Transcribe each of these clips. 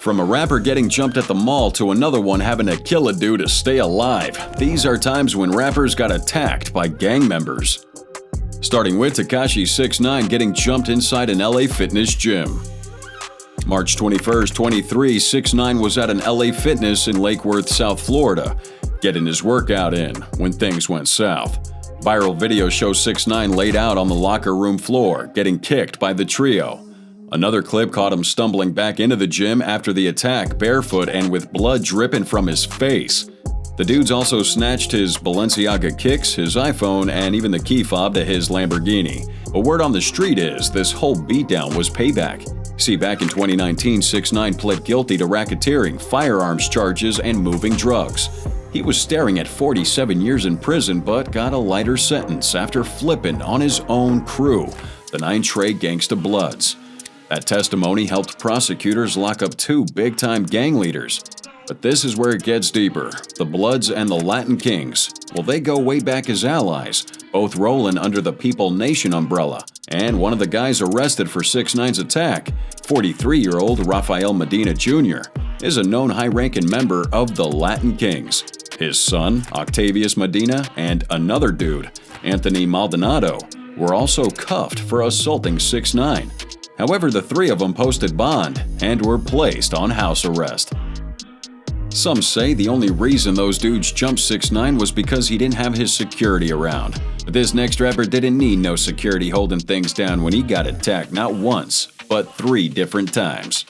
From a rapper getting jumped at the mall to another one having to kill a dude to stay alive, these are times when rappers got attacked by gang members. Starting with Tekashi 6ix9ine getting jumped inside an LA fitness gym. March 21st, 23, 6ix9ine was at an LA fitness in Lake Worth, South Florida, getting his workout in when things went south. Viral video shows 6ix9ine laid out on the locker room floor, getting kicked by the trio. Another clip caught him stumbling back into the gym after the attack, barefoot and with blood dripping from his face. The dudes also snatched his Balenciaga kicks, his iPhone, and even the key fob to his Lamborghini. But word on the street is this whole beatdown was payback. See, back in 2019, 6ix9ine pled guilty to racketeering, firearms charges, and moving drugs. He was staring at 47 years in prison but got a lighter sentence after flipping on his own crew, the 9 Trey Gangsta Bloods. That testimony helped prosecutors lock up 2 big-time gang leaders. But this is where it gets deeper. The Bloods and the Latin Kings, well, they go way back as allies, both rolling under the People Nation umbrella. And one of the guys arrested for 6ix9ine's attack, 43-year-old Rafael Medina Jr., is a known high-ranking member of the Latin Kings. His son, Octavius Medina, and another dude, Anthony Maldonado, were also cuffed for assaulting 6ix9ine. However, the 3 of them posted bond and were placed on house arrest. Some say the only reason those dudes jumped 6ix9ine was because he didn't have his security around. But this next rapper didn't need no security holding things down when he got attacked not once, but 3 different times.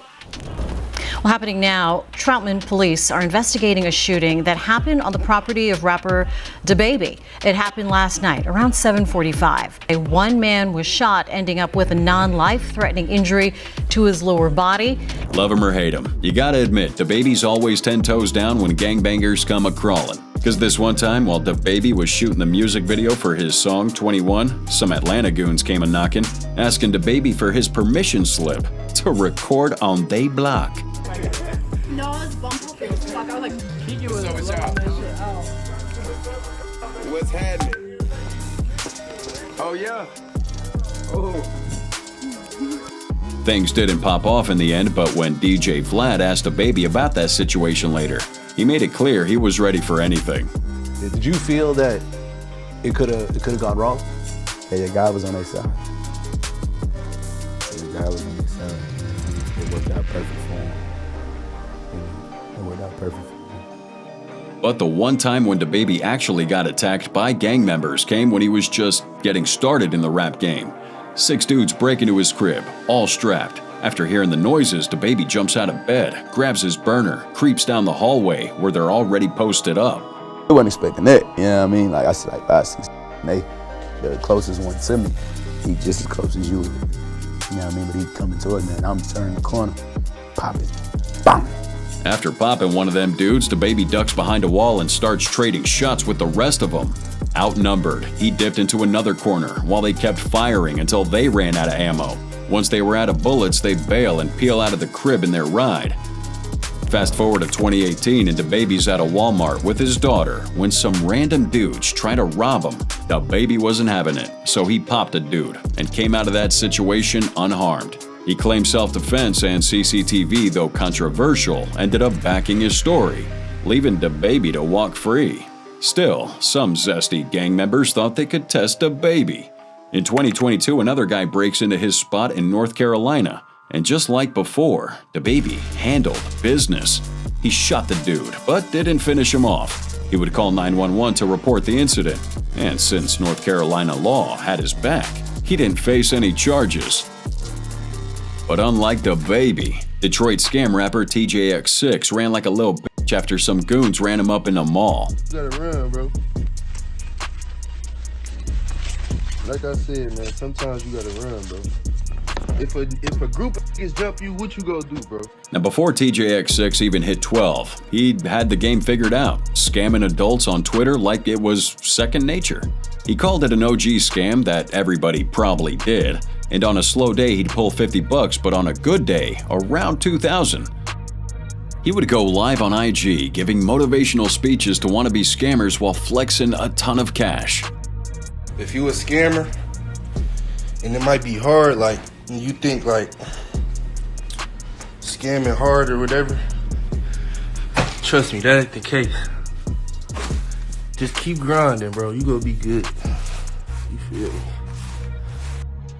Well, happening now, Troutman police are investigating a shooting that happened on the property of rapper DaBaby. It happened last night around 7:45. One man was shot, ending up with a non-life-threatening injury to his lower body. Love him or hate him, you gotta admit, DaBaby's always 10 toes down when gangbangers come a-crawling. Because this one time, while DaBaby was shooting the music video for his song 21, some Atlanta goons came a-knocking, asking DaBaby for his permission slip to record on they block. No, it's bump. I was like, so what's up? What's happening? Oh, yeah. Oh. Things didn't pop off in the end, but when DJ Vlad asked DaBaby about that situation later, he made it clear he was ready for anything. Did you feel that it could have gone wrong? Yeah, your guy was on their side. Your guy was on their side. It worked out perfect for him. It worked out perfect for him. But the one time when DaBaby actually got attacked by gang members came when he was just getting started in the rap game. 6 dudes break into his crib, all strapped. After hearing the noises, DaBaby jumps out of bed, grabs his burner, creeps down the hallway where they're already posted up. I wasn't expecting that, you know what I mean? Like I said, like 5, 6, they the closest one to me. He just as close as you, you know what I mean? But he coming towards me and I'm turning the corner, popping, bam. After popping one of them dudes, DaBaby ducks behind a wall and starts trading shots with the rest of them. Outnumbered, he dipped into another corner while they kept firing until they ran out of ammo. Once they were out of bullets, they bail and peel out of the crib in their ride. Fast forward to 2018 and DaBaby's at a Walmart with his daughter when some random dudes try to rob him. DaBaby wasn't having it, so he popped a dude and came out of that situation unharmed. He claimed self-defense and CCTV, though controversial, ended up backing his story, leaving DaBaby to walk free. Still, some zesty gang members thought they could test DaBaby. In 2022, another guy breaks into his spot in North Carolina, and just like before, DaBaby handled business. He shot the dude, but didn't finish him off. He would call 911 to report the incident, and since North Carolina law had his back, he didn't face any charges. But unlike DaBaby, Detroit scam rapper TJX6 ran like a little bitch after some goons ran him up in a mall. You gotta run, bro. Like I said, man, sometimes you gotta run, bro. If a group of niggas jump you, what you gonna do, bro? Now, before TJX6 even hit 12, he had the game figured out, scamming adults on Twitter like it was second nature. He called it an OG scam that everybody probably did, and on a slow day he'd pull $50, but on a good day, around $2,000. He would go live on IG, giving motivational speeches to wannabe scammers while flexing a ton of cash. If you a scammer, and it might be hard, like, you think like, scamming hard or whatever. Trust me, that ain't the case. Just keep grinding, bro. You gonna be good. You feel me?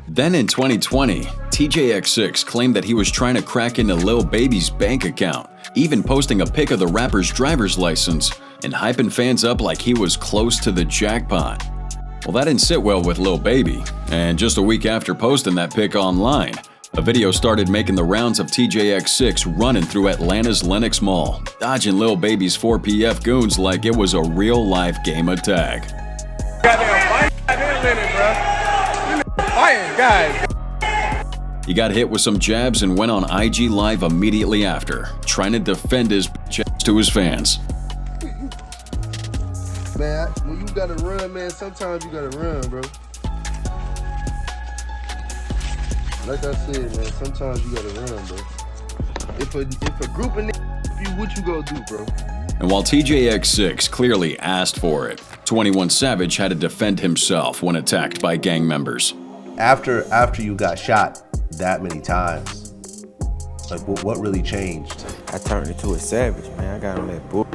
Then in 2020, TJX6 claimed that he was trying to crack into Lil Baby's bank account, even posting a pic of the rapper's driver's license and hyping fans up like he was close to the jackpot. Well, that didn't sit well with Lil Baby, and just a week after posting that pic online, a video started making the rounds of TJX6 running through Atlanta's Lenox Mall, dodging Lil Baby's 4PF goons like it was a real-life game of tag. Goddamn fight in it, bro. You fighting guys. He got hit with some jabs and went on IG Live immediately after, trying to defend his bitch ass to his fans. Man, when you gotta run, man, sometimes you gotta run, bro. Like I said, man, sometimes you gotta run, bro. If a group of niggas, you, what you gonna do, bro? And while TJX6 clearly asked for it, 21 Savage had to defend himself when attacked by gang members. After you got shot that many times, like what really changed? I turned into a savage, man. I got on that book.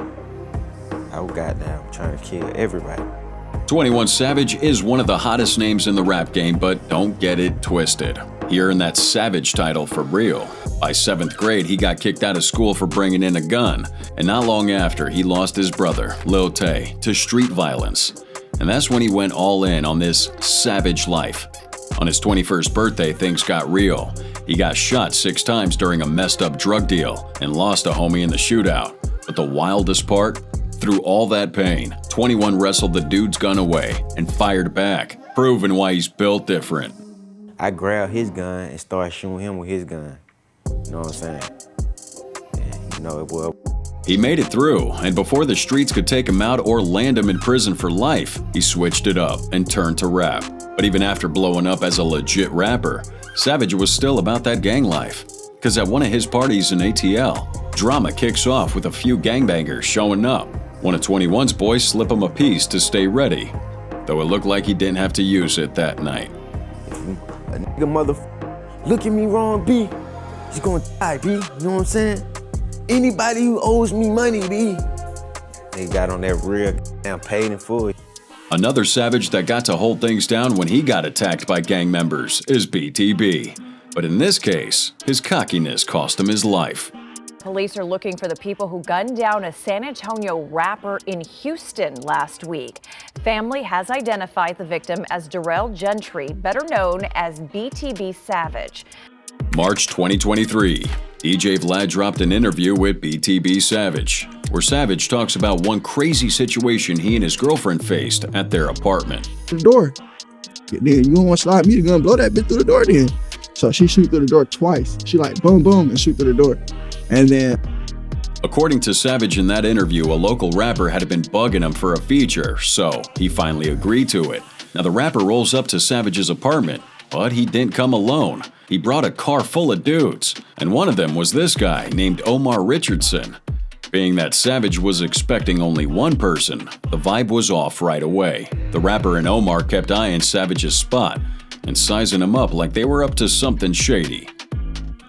I was goddamn trying to kill everybody. 21 Savage is one of the hottest names in the rap game, but don't get it twisted. He earned that Savage title for real. By 7th grade, he got kicked out of school for bringing in a gun, and not long after, he lost his brother, Lil Tay, to street violence. And that's when he went all in on this savage life. On his 21st birthday, things got real. He got shot 6 times during a messed up drug deal and lost a homie in the shootout. But the wildest part? Through all that pain, 21 wrestled the dude's gun away and fired back, proving why he's built different. I grabbed his gun and started shooting him with his gun. You know what I'm saying? Yeah, you know it was. He made it through, and before the streets could take him out or land him in prison for life, he switched it up and turned to rap. But even after blowing up as a legit rapper, Savage was still about that gang life. Because at one of his parties in ATL, drama kicks off with a few gangbangers showing up. One of 21's boys slip him a piece to stay ready, though it looked like he didn't have to use it that night. A nigga motherfucker look at me wrong, B, he's gonna die, B, you know what I'm saying? Anybody who owes me money, B, they got on that real damn paid in full. Another Savage that got to hold things down when he got attacked by gang members is BTB. But in this case, his cockiness cost him his life. Police are looking for the people who gunned down a San Antonio rapper in Houston last week. Family has identified the victim as Darrell Gentry, better known as BTB Savage. March 2023, DJ Vlad dropped an interview with BTB Savage, where Savage talks about one crazy situation he and his girlfriend faced at their apartment. The door. Then you don't want to slide me the gun, blow that bitch through the door then. So she shoot through the door twice. She like boom, boom, and shoot through the door. And then, according to Savage in that interview, a local rapper had been bugging him for a feature, so he finally agreed to it. Now the rapper rolls up to Savage's apartment, but he didn't come alone. He brought a car full of dudes, and one of them was this guy named Omar Richardson. Being that Savage was expecting only one person, the vibe was off right away. The rapper and Omar kept eyeing Savage's spot and sizing him up like they were up to something shady.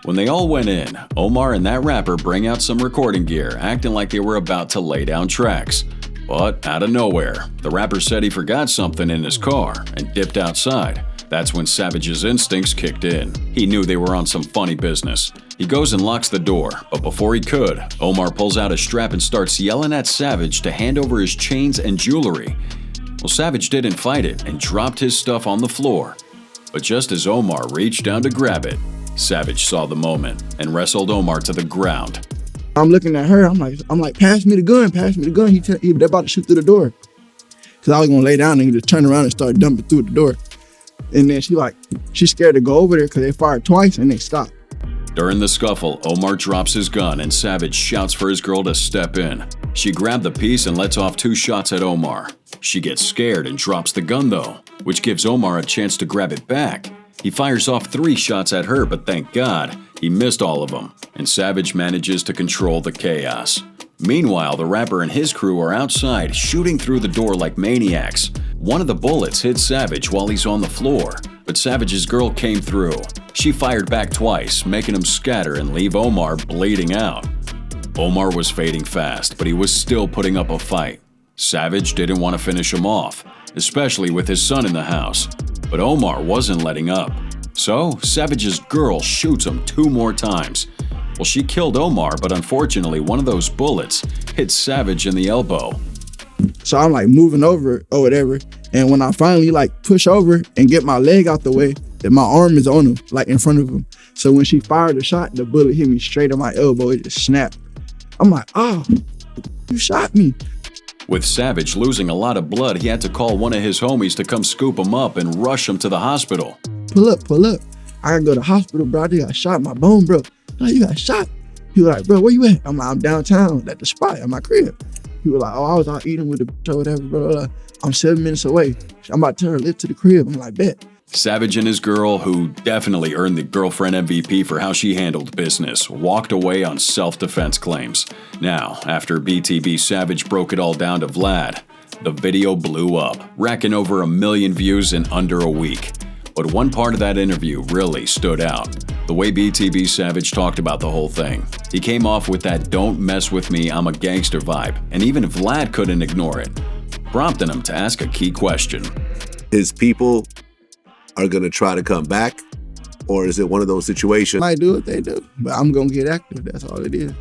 When they all went in, Omar and that rapper bring out some recording gear, acting like they were about to lay down tracks. But out of nowhere, the rapper said he forgot something in his car and dipped outside. That's when Savage's instincts kicked in. He knew they were on some funny business. He goes and locks the door, but before he could, Omar pulls out a strap and starts yelling at Savage to hand over his chains and jewelry. Well, Savage didn't fight it and dropped his stuff on the floor. But just as Omar reached down to grab it, Savage saw the moment and wrestled Omar to the ground. I'm looking at her. I'm like, pass me the gun, pass me the gun. They're about to shoot through the door. Cause I was gonna lay down and just turn around and start dumping through the door. And then she's scared to go over there because they fired twice and they stopped. During the scuffle, Omar drops his gun and Savage shouts for his girl to step in. She grabbed the piece and lets off 2 shots at Omar. She gets scared and drops the gun though, which gives Omar a chance to grab it back. He fires off 3 shots at her, but thank God, he missed all of them, and Savage manages to control the chaos. Meanwhile, the rapper and his crew are outside, shooting through the door like maniacs. One of the bullets hits Savage while he's on the floor, but Savage's girl came through. She fired back twice, making him scatter and leave Omar bleeding out. Omar was fading fast, but he was still putting up a fight. Savage didn't want to finish him off, especially with his son in the house, but Omar wasn't letting up. So, Savage's girl shoots him 2 more times. Well, she killed Omar, but unfortunately, one of those bullets hit Savage in the elbow. So I'm like moving over or whatever, and when I finally like push over and get my leg out the way, that my arm is on him, like in front of him. So when she fired the shot, the bullet hit me straight on my elbow. It just snapped. I'm like, oh, you shot me. With Savage losing a lot of blood, he had to call one of his homies to come scoop him up and rush him to the hospital. Pull up. I gotta go to the hospital, bro. I just got shot in my bone, bro. I'm like, you got shot? He was like, bro, where you at? I'm like, I'm downtown at the spot at my crib. He was like, oh, I was out eating with the bitch or whatever, bro. I'm 7 minutes away. I'm about to turn her lift to the crib. I'm like, bet. Savage and his girl, who definitely earned the girlfriend MVP for how she handled business, walked away on self-defense claims. Now, after BTB Savage broke it all down to Vlad, the video blew up, racking over 1 million views in under a week. But one part of that interview really stood out. The way BTB Savage talked about the whole thing. He came off with that "don't mess with me, I'm a gangster" vibe, and even Vlad couldn't ignore it, prompting him to ask a key question. His people are gonna try to come back, or is it one of those situations? Might do what they do, but I'm gonna get active. That's all it is.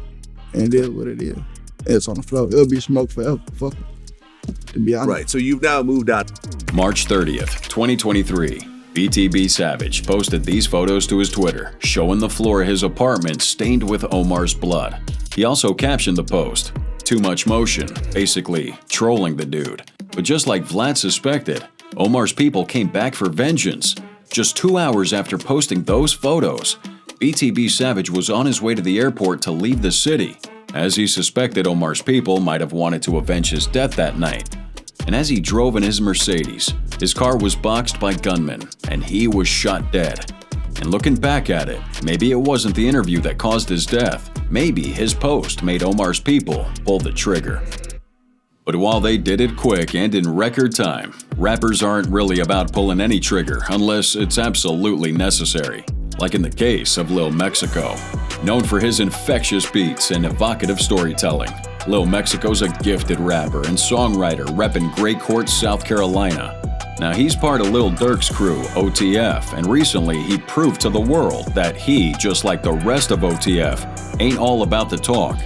And it is what it is. It's on the floor. It'll be smoke forever. Fuck it. To be honest. Right, so you've now moved out. March 30th, 2023. BTB Savage posted these photos to his Twitter, showing the floor of his apartment stained with Omar's blood. He also captioned the post, "Too much motion," basically trolling the dude. But just like Vlad suspected, Omar's people came back for vengeance. Just 2 hours after posting those photos, BTB Savage was on his way to the airport to leave the city, as he suspected Omar's people might have wanted to avenge his death that night. And as he drove in his Mercedes, his car was boxed by gunmen, and he was shot dead. And looking back at it, maybe it wasn't the interview that caused his death. Maybe his post made Omar's people pull the trigger. But while they did it quick and in record time, rappers aren't really about pulling any trigger unless it's absolutely necessary. Like in the case of Lil Mexico. Known for his infectious beats and evocative storytelling, Lil Mexico's a gifted rapper and songwriter repping Gray Court, South Carolina. Now he's part of Lil Durk's crew, OTF, and recently he proved to the world that he, just like the rest of OTF, ain't all about the talk.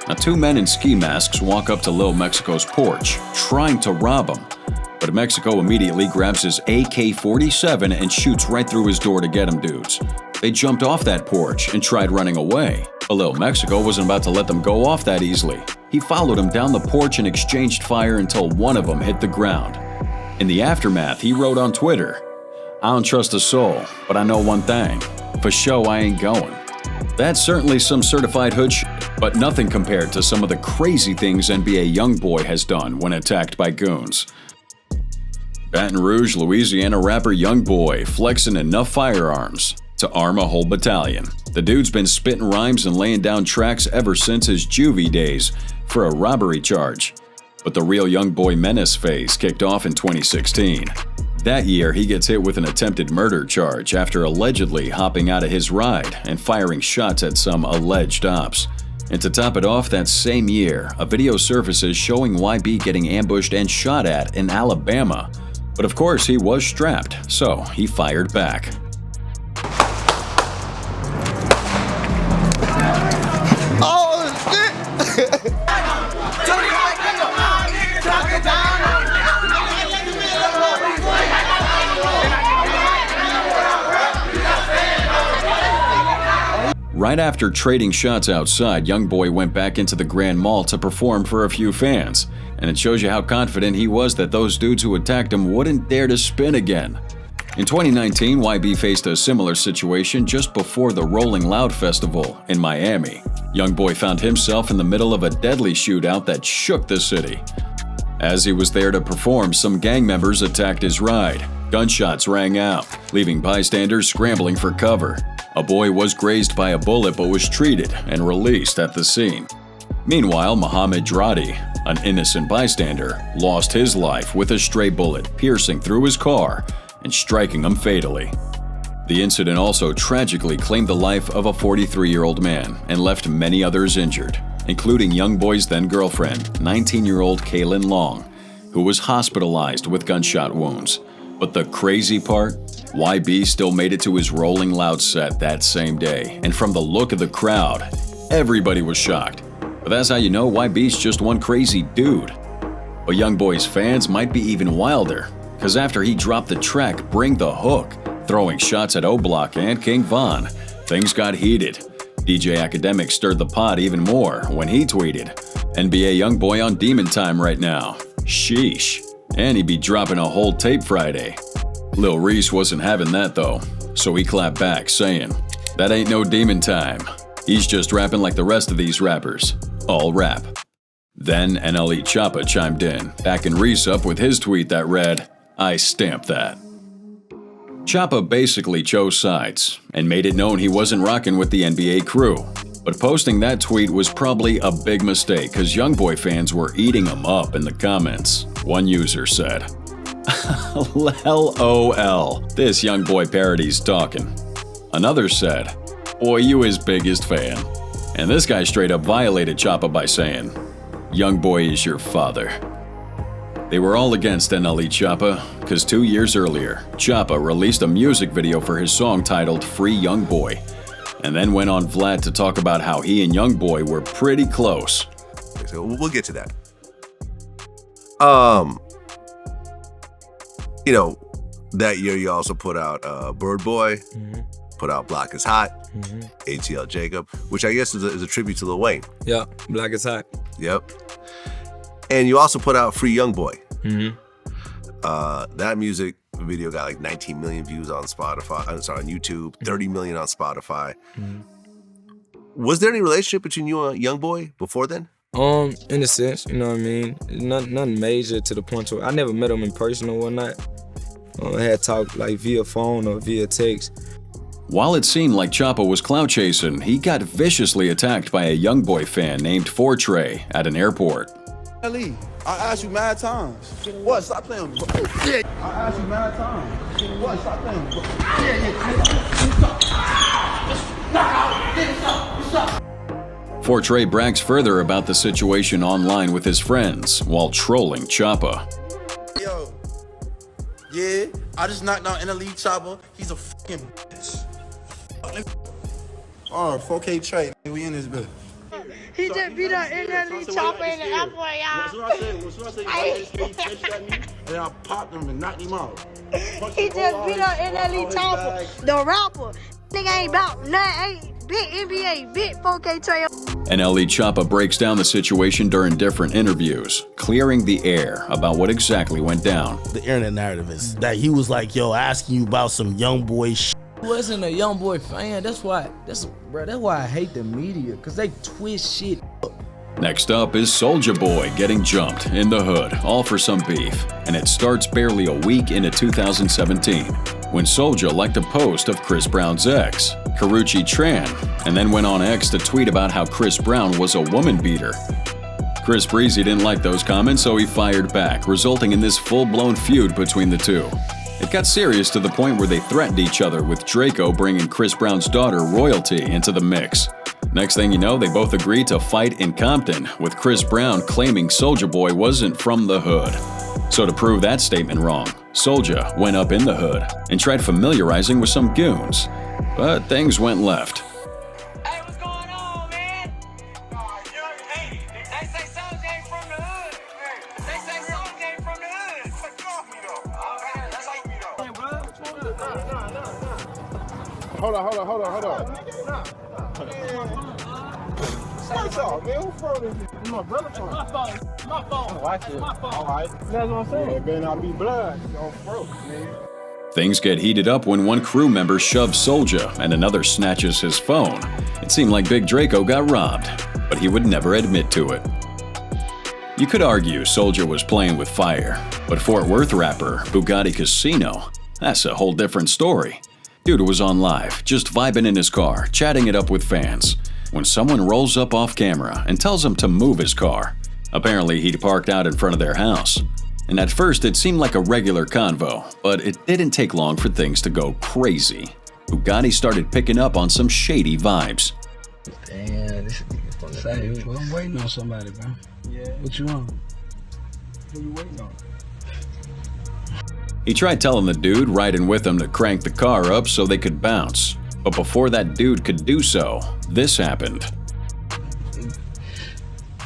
Now 2 men in ski masks walk up to Lil Mexico's porch, trying to rob him. But Mexico immediately grabs his AK-47 and shoots right through his door to get him dudes. They jumped off that porch and tried running away. But Lil Mexico wasn't about to let them go off that easily. He followed them down the porch and exchanged fire until one of them hit the ground. In the aftermath, he wrote on Twitter, "I don't trust a soul, but I know one thing. For show, I ain't going." That's certainly some certified hood shit, but nothing compared to some of the crazy things NBA YoungBoy has done when attacked by goons. Baton Rouge, Louisiana rapper YoungBoy flexing enough firearms to arm a whole battalion. The dude's been spitting rhymes and laying down tracks ever since his juvie days for a robbery charge. But the real YoungBoy menace phase kicked off in 2016. That year, he gets hit with an attempted murder charge after allegedly hopping out of his ride and firing shots at some alleged ops. And to top it off, that same year, a video surfaces showing YB getting ambushed and shot at in Alabama. But of course, he was strapped, so he fired back. Right after trading shots outside, YoungBoy went back into the Grand Mall to perform for a few fans. And it shows you how confident he was that those dudes who attacked him wouldn't dare to spin again. In 2019, YB faced a similar situation just before the Rolling Loud Festival in Miami. YoungBoy found himself in the middle of a deadly shootout that shook the city. As he was there to perform, some gang members attacked his ride. Gunshots rang out, leaving bystanders scrambling for cover. A boy was grazed by a bullet but was treated and released at the scene. Meanwhile, Mohammed Dradi, an innocent bystander, lost his life with a stray bullet piercing through his car and striking him fatally. The incident also tragically claimed the life of a 43-year-old man and left many others injured, including YoungBoy's then-girlfriend, 19-year-old Kaylin Long, who was hospitalized with gunshot wounds. But the crazy part? YB still made it to his Rolling Loud set that same day, and from the look of the crowd, everybody was shocked. But that's how you know YB's just one crazy dude. But YoungBoy's fans might be even wilder, because after he dropped the track Bring the Hook, throwing shots at O-Block and King Von, things got heated. DJ Academic stirred the pot even more when he tweeted, "NBA YoungBoy on Demon Time right now. Sheesh." And he'd be dropping a whole tape Friday. Lil Reese wasn't having that though, so he clapped back saying, "That ain't no Demon Time. He's just rapping like the rest of these rappers. All rap." Then NLE Choppa chimed in, backing Reese up with his tweet that read, "I stamp that." Choppa basically chose sides and made it known he wasn't rocking with the NBA crew. But posting that tweet was probably a big mistake because YoungBoy fans were eating him up in the comments. One user said, "LOL, this YoungBoy parody's talking." Another said, "Boy, you his biggest fan." And this guy straight up violated Choppa by saying, "YoungBoy is your father." They were all against NLE Choppa because 2 years earlier, Choppa released a music video for his song titled Free YoungBoy, and then went on Vlad to talk about how he and YoungBoy were pretty close. So we'll get to that. You know, that year you also put out Bird Boy, put out Block is Hot, ATL Jacob, which I guess is a tribute to Lil Wayne. Yeah, Block is Hot. Yep. And you also put out Free YoungBoy. That music video got like 19 million views on Spotify. I'm sorry, on YouTube, 30 million on Spotify. Was there any relationship between you and YoungBoy before then? In a sense, you know what I mean? Nothing major to the point where I never met him in person or whatnot. I had talked like via phone or via text. While it seemed like Choppa was clout chasing, he got viciously attacked by a YoungBoy fan named Fortray at an airport. Ali, I asked you mad times. What? Stop playing with me. Yeah. I asked you mad times. What? Stop playing with me. Fortray brags further about the situation online with his friends while trolling Choppa. Yo, yeah, I just knocked out NLE Choppa. He's a fucking bitch. Oh, 4K trade. We in this bitch. He just beat up NLE Choppa in the airport, y'all. What I say, he touched at me, and then I popped him and knocked him out. He just beat up NLE Choppa, the rapper. Nigga ain't about nothing. Big NBA, big 4K trade. NLE Choppa breaks down the situation during different interviews, clearing the air about what exactly went down. The internet narrative is that he was like, yo, asking you about some YoungBoy shit. I wasn't a YoungBoy fan. That's why I hate the media, cause they twist shit up. Next up is Soulja Boy getting jumped in the hood, all for some beef. And it starts barely a week into 2017, when Soulja liked a post of Chris Brown's ex, Karrueche Tran, and then went on X to tweet about how Chris Brown was a woman beater. Chris Breezy didn't like those comments, so he fired back, resulting in this full-blown feud between the two. It got serious to the point where they threatened each other, with Draco bringing Chris Brown's daughter, Royalty, into the mix. Next thing you know, they both agreed to fight in Compton, with Chris Brown claiming Soulja Boy wasn't from the hood. So to prove that statement wrong, Soulja went up in the hood and tried familiarizing with some goons. But things went left. Hey, what's going on, man? Hey, they say Soulja ain't from the hood. They say Soulja ain't from the hood. Get off me, though. Okay, that's how you be, though. Hey, bro. Hold on. What's up, man? Who from this? My brother from. My fault. Watch it. All right. That's what I'm saying. It better not be blood. Don't froze, man. Things get heated up when one crew member shoves Soulja and another snatches his phone. It seemed like Big Draco got robbed, but he would never admit to it. You could argue Soulja was playing with fire, but Fort Worth rapper Bugatti Kasino, that's a whole different story. Dude was on live, just vibing in his car, chatting it up with fans, when someone rolls up off camera and tells him to move his car. Apparently, he'd parked out in front of their house. And at first it seemed like a regular convo, but it didn't take long for things to go crazy. Bugatti started picking up on some shady vibes. Damn, this nigga from the side. Well, I'm waiting on somebody, bro. Yeah. What you want? Who you waiting on? He tried telling the dude riding with him to crank the car up so they could bounce. But before that dude could do so, this happened.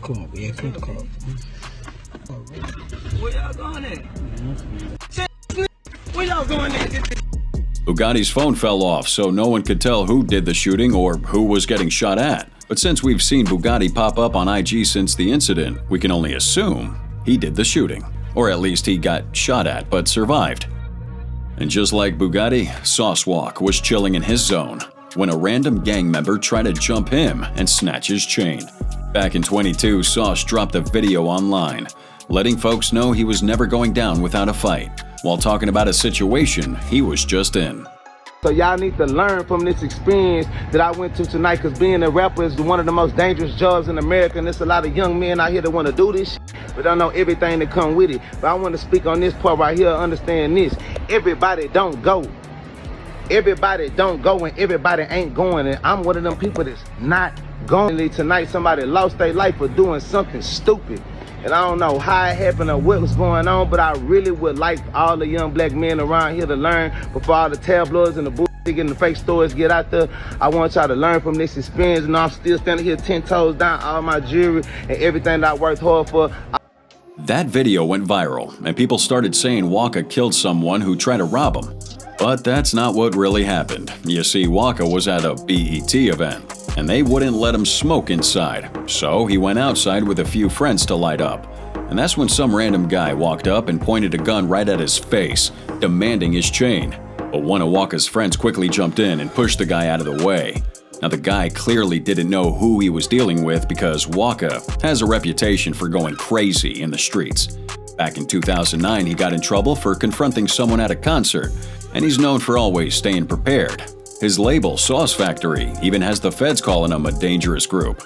Come on, man. Come on. Where y'all going at? Where y'all going at? Bugatti's phone fell off, so no one could tell who did the shooting or who was getting shot at. But since we've seen Bugatti pop up on IG since the incident, we can only assume he did the shooting. Or at least he got shot at but survived. And just like Bugatti, Saucewalk was chilling in his zone when a random gang member tried to jump him and snatch his chain. Back in 22, Sauce dropped a video online, letting folks know he was never going down without a fight, while talking about a situation he was just in. So y'all need to learn from this experience that I went to tonight, because being a rapper is one of the most dangerous jobs in America, and there's a lot of young men out here that want to do this shit, but don't know everything that come with it. But I want to speak on this part right here, understand this. Everybody don't go. Everybody don't go and everybody ain't going, and I'm one of them people that's not going. Tonight somebody lost their life for doing something stupid. And I don't know how it happened or what was going on, but I really would like all the young black men around here to learn before all the tabloids and the bullshit and the fake stories get out there. I want y'all to learn from this experience, and I'm still standing here 10 toes down, all my jewelry and everything that I worked hard for. That video went viral, and people started saying Waka killed someone who tried to rob him. But that's not what really happened. You see, Waka was at a BET event, and they wouldn't let him smoke inside, so he went outside with a few friends to light up. And that's when some random guy walked up and pointed a gun right at his face, demanding his chain. But one of Waka's friends quickly jumped in and pushed the guy out of the way. Now the guy clearly didn't know who he was dealing with, because Waka has a reputation for going crazy in the streets. Back in 2009, he got in trouble for confronting someone at a concert, and he's known for always staying prepared. His label, Sauce Factory, even has the feds calling him a dangerous group.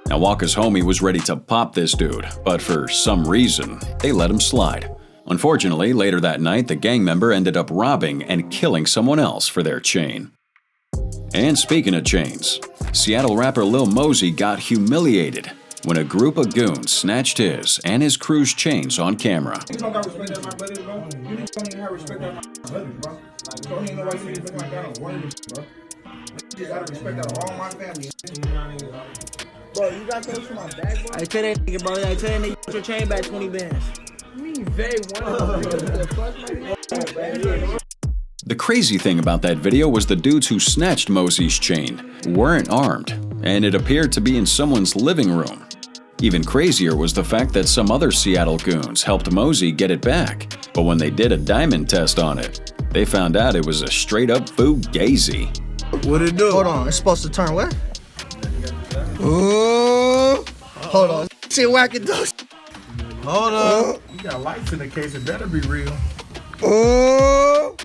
Now Waka's homie was ready to pop this dude, but for some reason, they let him slide. Unfortunately, later that night, the gang member ended up robbing and killing someone else for their chain. And speaking of chains, Seattle rapper Lil Mosey got humiliated when a group of goons snatched his and his crew's chains on camera. You don't got respect for my brothers, bro. You don't even have respect for my brothers, bro. Don't even know why you think like that. Bro. You just gotta respect out of all my family. Bro, you got those from my bag, bro? I tell that nigga, bro. I tell that nigga, put your chain back 20 bands. You mean they want The crazy thing about that video was the dudes who snatched Mosey's chain weren't armed, and it appeared to be in someone's living room. Even crazier was the fact that some other Seattle goons helped Mosey get it back, but when they did a diamond test on it, they found out it was a straight-up fugazi. What it do? Hold on, it's supposed to turn what? Ooh, hold on. See what I can do. Hold on. You got lights in the case, it better be real. Oh,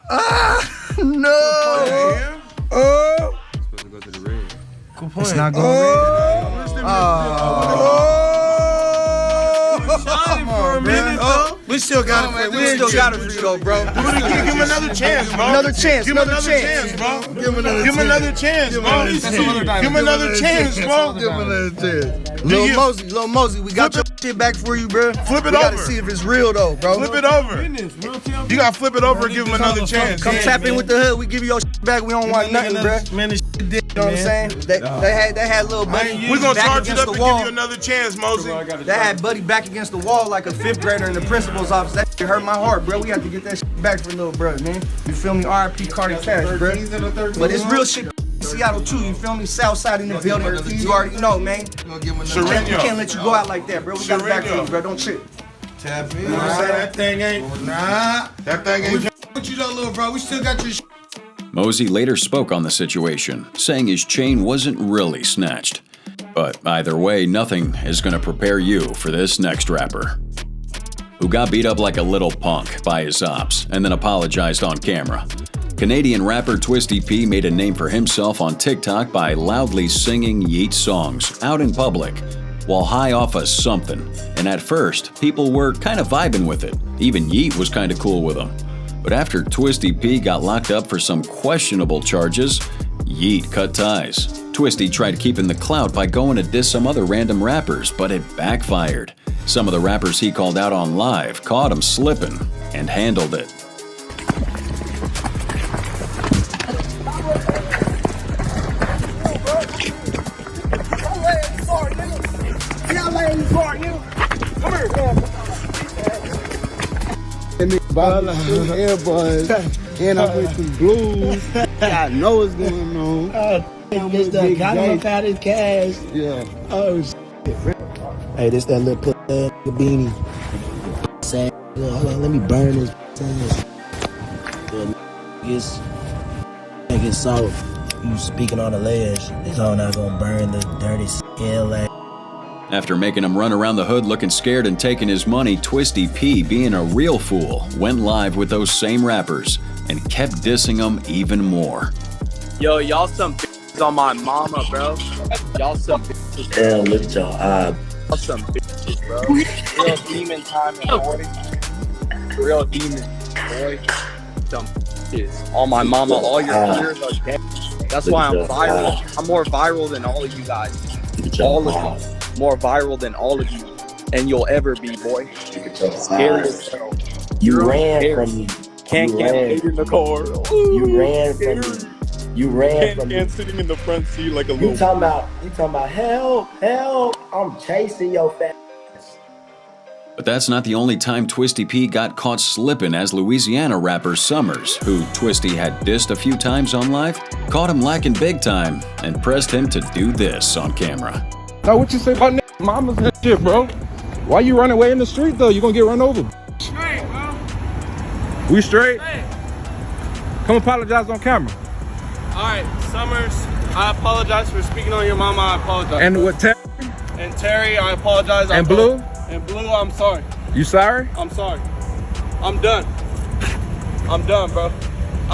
no. Oh. It's supposed to go to the red. Good point. It's not going We still got it. We still got it for you, though, bro. Give him another chance, bro. Another chance. Give him another chance, bro. Give him another chance, bro. Give him another chance, bro. Give him another chance. Lil Mosey, we got your shit back for you, bro. Flip it over. We gotta see if it's real, though, bro. Flip it over. You gotta flip it over and give him another chance. Come tap in with the hood. We give you your shit back. We don't want nothing, bro. Man, this shit did. You know what I'm saying? They had little buddy. We're gonna back charge it against up the and wall. give you another chance, Mosey. They had Buddy back against the wall like a 5th grader in the principal's office. That shit hurt my heart, bro. We have to get that shit back for little brother, man. You feel me? R.I.P. Cardi Cash, bro. But it's real shit in Seattle too. You feel me? Southside in the building. You already know, man. We can't let you go out like that, bro. We got it back for you, bro. Don't trip. Tap in. You know what I'm saying? That thing ain't. Nah. That thing ain't. What you done, little bro? We still got your shit. Mosey later spoke on the situation, saying his chain wasn't really snatched. But either way, nothing is going to prepare you for this next rapper, who got beat up like a little punk by his ops and then apologized on camera. Canadian rapper Twisty P made a name for himself on TikTok by loudly singing Yeat's songs out in public. while high off of something, and at first, people were kind of vibing with it. Even Yeet was kind of cool with him. But after Twisty P got locked up for some questionable charges, Yeet cut ties. Twisty tried keeping the clout by going to diss some other random rappers, but it backfired. Some of the rappers he called out on live caught him slipping and handled it. And nigga bought me some earbuds, and I went some blues. I know what's going on. This done got him up out his cash. Yeah. Oh, shit. Hey, this that little put beanie. Sad. Hold on, let me burn this ass. It's so you speaking on the ledge. It's all not gonna burn the dirty skin like. After making him run around the hood looking scared and taking his money, Twisty P, being a real fool, went live with those same rappers and kept dissing them even more. Yo, y'all some bitches on my mama, bro. Y'all some bitches. Damn, look at y'all eye. Y'all some bitches, bro. Real demon time, boy. Real demon, boy. Some bitches. On my mama, all your peers are dead. That's why I'm viral. I'm more viral than all of you guys. All of you. More viral than all of you. And you'll ever be, boy. Scary as hell. You ran from me. Can't get in the car. You ran from me. You ran from me. Sitting in the front seat like a little. You talking about help? I'm chasing your fat ass. But that's not the only time Twisty P got caught slipping, as Louisiana rapper Summers, who Twisty had dissed a few times on live, caught him lacking big time and pressed him to do this on camera. Now what you say about mamas and shit, bro? Why you running away in the street though? You gonna get run over. Straight, bro. We straight? Come apologize on camera. Alright, Summers, I apologize for speaking on your mama. I apologize. And what, Terry? And Terry, I apologize. And Blue? And Blue, I'm sorry. You sorry? I'm sorry. I'm done. I'm done, bro.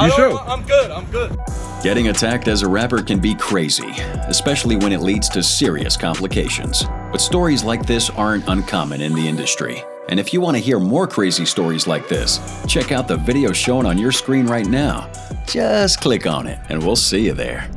You sure? I'm good. Getting attacked as a rapper can be crazy, especially when it leads to serious complications. But stories like this aren't uncommon in the industry. And if you want to hear more crazy stories like this, check out the video shown on your screen right now. Just click on it and we'll see you there.